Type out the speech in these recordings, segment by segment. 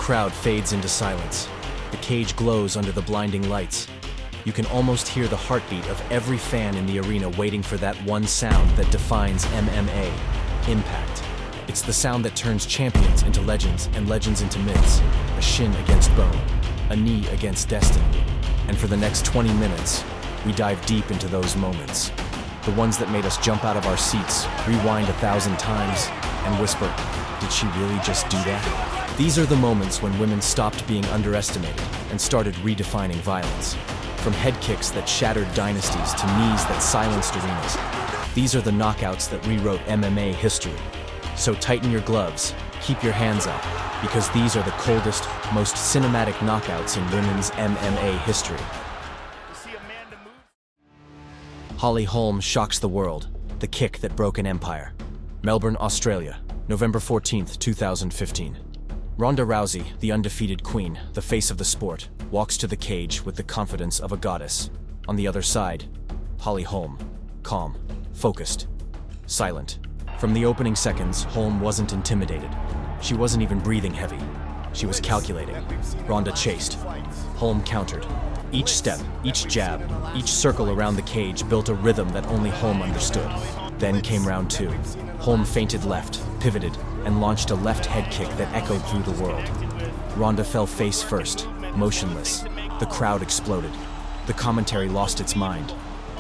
crowd fades into silence. The cage glows under the blinding lights. You can almost hear the heartbeat of every fan in the arena waiting for that one sound that defines MMA: impact. It's the sound that turns champions into legends and legends into myths. A shin against bone, a knee against destiny. And for the next 20 minutes, we dive deep into those moments. The ones that made us jump out of our seats, rewind 1,000 times, and whisper, "Did she really just do that?" These are the moments when women stopped being underestimated and started redefining violence. From head kicks that shattered dynasties to knees that silenced arenas. These are the knockouts that rewrote MMA history. So tighten your gloves, keep your hands up, because these are the coldest, most cinematic knockouts in women's MMA history. Holly Holm shocks the world, the kick that broke an empire. Melbourne, Australia, November 14th, 2015. Ronda Rousey, the undefeated queen, the face of the sport, walks to the cage with the confidence of a goddess. On the other side, Holly Holm, calm, focused, silent. From the opening seconds, Holm wasn't intimidated. She wasn't even breathing heavy. She was calculating. Ronda chased. Holm countered. Each step, each jab, each circle around the cage built a rhythm that only Holm understood. Then came round two. Holm feinted left, pivoted, and launched a left head kick that echoed through the world. Ronda fell face first, motionless. The crowd exploded. The commentary lost its mind.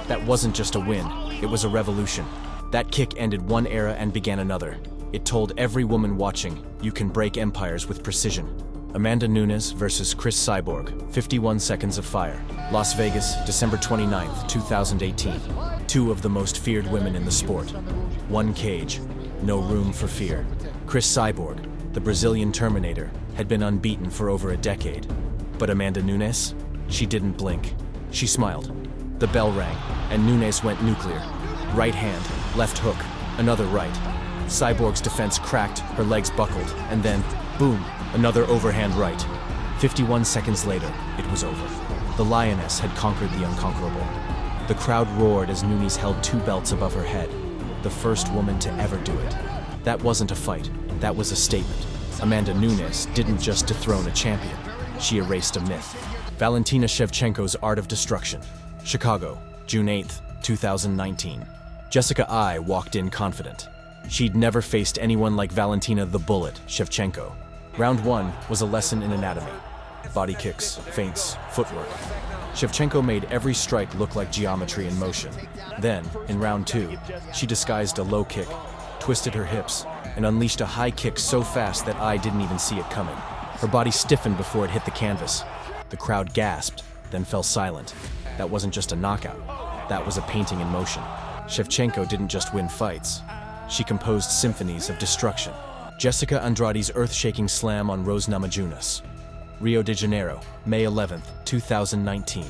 That wasn't just a win, it was a revolution. That kick ended one era and began another. It told every woman watching, you can break empires with precision. Amanda Nunes versus Cris Cyborg, 51 Seconds of Fire. Las Vegas, December 29th, 2018. Two of the most feared women in the sport. One cage, no room for fear. Cris Cyborg, the Brazilian Terminator, had been unbeaten for over a decade. But Amanda Nunes? She didn't blink. She smiled. The bell rang, and Nunes went nuclear. Right hand, left hook, another right. Cyborg's defense cracked, her legs buckled, and then, boom, another overhand right. 51 seconds later, it was over. The lioness had conquered the unconquerable. The crowd roared as Nunes held two belts above her head. The first woman to ever do it. That wasn't a fight, that was a statement. Amanda Nunes didn't just dethrone a champion, she erased a myth. Valentina Shevchenko's Art of Destruction. Chicago, June 8th, 2019. Jessica I walked in confident. She'd never faced anyone like Valentina the Bullet Shevchenko. Round one was a lesson in anatomy. Body kicks, feints, footwork. Shevchenko made every strike look like geometry in motion. Then, in round two, she disguised a low kick, twisted her hips, and unleashed a high kick so fast that I didn't even see it coming. Her body stiffened before it hit the canvas. The crowd gasped, then fell silent. That wasn't just a knockout. That was a painting in motion. Shevchenko didn't just win fights. She composed symphonies of destruction. Jessica Andrade's earth-shaking slam on Rose Namajunas. Rio de Janeiro, May 11th, 2019.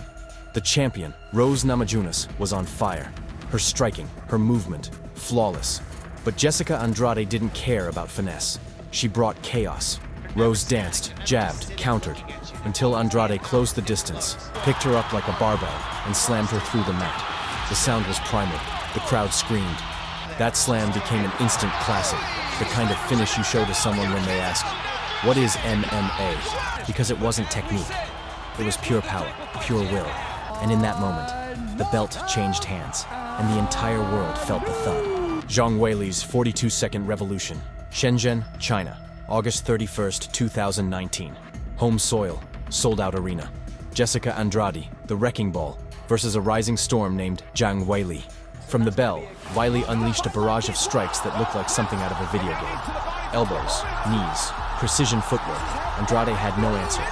The champion, Rose Namajunas, was on fire. Her striking, her movement, flawless. But Jessica Andrade didn't care about finesse. She brought chaos. Rose danced, jabbed, countered, until Andrade closed the distance, picked her up like a barbell, and slammed her through the mat. The sound was primal. The crowd screamed. That slam became an instant classic, the kind of finish you show to someone when they ask, "What is MMA?" Because it wasn't technique. It was pure power, pure will. And in that moment, the belt changed hands, and the entire world felt the thud. Zhang Weili's 42-second revolution. Shenzhen, China, August 31st, 2019. Home soil, sold-out arena. Jessica Andrade, the wrecking ball, versus a rising storm named Zhang Weili. From the bell, Weili unleashed a barrage of strikes that looked like something out of a video game. Elbows, knees, precision footwork. Andrade had no answer.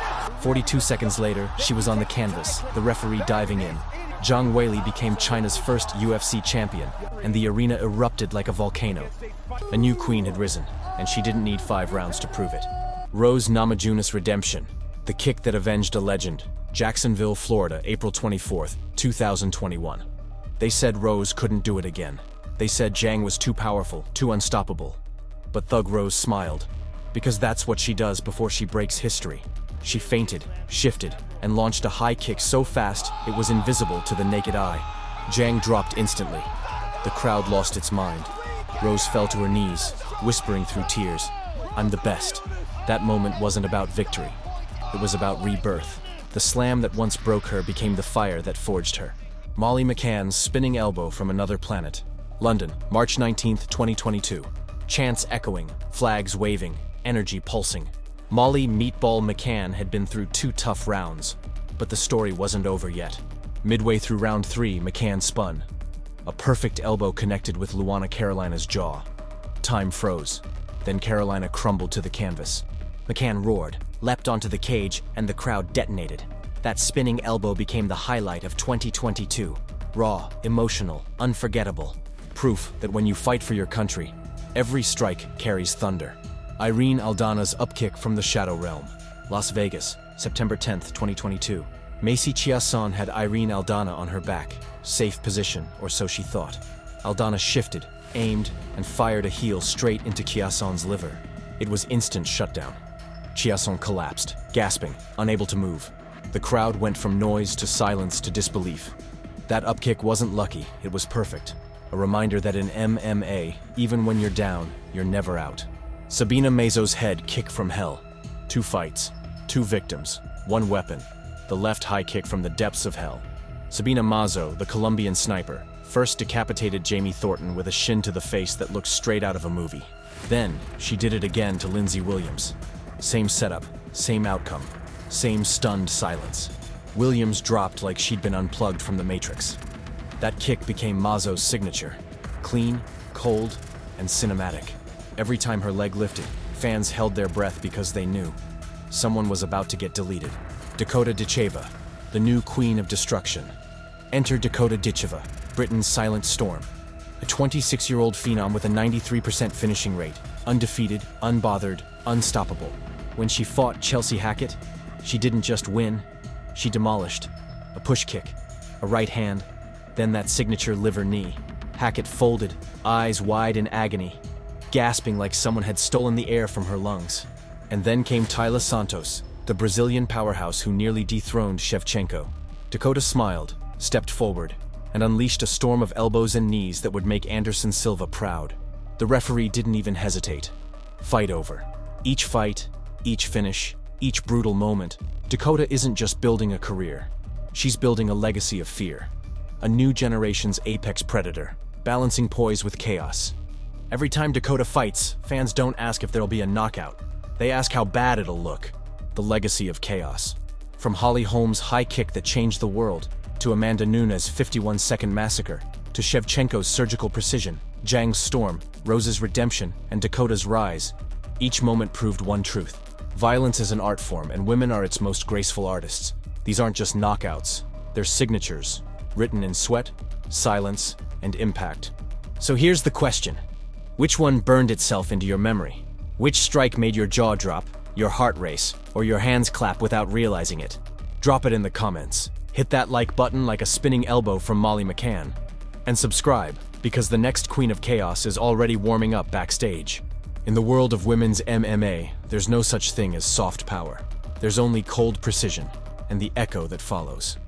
42 seconds later, she was on the canvas, the referee diving in. Zhang Weili became China's first UFC champion, and the arena erupted like a volcano. A new queen had risen, and she didn't need 5 rounds to prove it. Rose Namajunas redemption. The kick that avenged a legend. Jacksonville, Florida, April 24th, 2021. They said Rose couldn't do it again. They said Zhang was too powerful, too unstoppable. But Thug Rose smiled, because that's what she does before she breaks history. She feinted, shifted, and launched a high kick so fast it was invisible to the naked eye. Zhang dropped instantly. The crowd lost its mind. Rose fell to her knees, whispering through tears, "I'm the best." That moment wasn't about victory. It was about rebirth. The slam that once broke her became the fire that forged her. Molly McCann's spinning elbow from another planet. London, March 19, 2022. Chants echoing, flags waving, energy pulsing. Molly "Meatball" McCann had been through 2 tough rounds, but the story wasn't over yet. Midway through round 3, McCann spun. A perfect elbow connected with Luana Carolina's jaw. Time froze. Then Carolina crumbled to the canvas. McCann roared, leapt onto the cage, and the crowd detonated. That spinning elbow became the highlight of 2022. Raw, emotional, unforgettable. Proof that when you fight for your country, every strike carries thunder. Irene Aldana's upkick from the Shadow Realm. Las Vegas, September 10, 2022. Macy Chiasson had Irene Aldana on her back. Safe position, or so she thought. Aldana shifted, aimed, and fired a heel straight into Chiasson's liver. It was instant shutdown. Chiasson collapsed, gasping, unable to move. The crowd went from noise to silence to disbelief. That upkick wasn't lucky, it was perfect. A reminder that in MMA, even when you're down, you're never out. Sabina Mazo's head kick from hell. 2 fights, 2 victims, 1 weapon. The left high kick from the depths of hell. Sabina Mazo, the Colombian sniper, first decapitated Jamie Thornton with a shin to the face that looked straight out of a movie. Then, she did it again to Lindsey Williams. Same setup, same outcome, same stunned silence. Williams dropped like she'd been unplugged from the Matrix. That kick became Mazo's signature. Clean, cold, and cinematic. Every time her leg lifted, fans held their breath because they knew someone was about to get deleted. Dakota Ditcheva, the new queen of destruction. Enter Dakota Ditcheva, Britain's silent storm. A 26-year-old phenom with a 93% finishing rate, undefeated, unbothered, unstoppable. When she fought Chelsea Hackett, she didn't just win, she demolished. A push kick, a right hand, then that signature liver knee. Hackett folded, eyes wide in agony, gasping like someone had stolen the air from her lungs. And then came Taila Santos, the Brazilian powerhouse who nearly dethroned Shevchenko. Dakota smiled, stepped forward, and unleashed a storm of elbows and knees that would make Anderson Silva proud. The referee didn't even hesitate. Fight over. Each fight, each finish, each brutal moment, Dakota isn't just building a career. She's building a legacy of fear. A new generation's apex predator, balancing poise with chaos. Every time Dakota fights, fans don't ask if there'll be a knockout. They ask how bad it'll look. The legacy of chaos. From Holly Holm's high kick that changed the world, to Amanda Nunes' 51-second massacre, to Shevchenko's surgical precision, Zhang's storm, Rose's redemption, and Dakota's rise, each moment proved one truth. Violence is an art form, and women are its most graceful artists. These aren't just knockouts, they're signatures, written in sweat, silence, and impact. So here's the question. Which one burned itself into your memory? Which strike made your jaw drop, your heart race, or your hands clap without realizing it? Drop it in the comments. Hit that like button like a spinning elbow from Molly McCann. And subscribe, because the next Queen of Chaos is already warming up backstage. In the world of women's MMA, there's no such thing as soft power. There's only cold precision, and the echo that follows.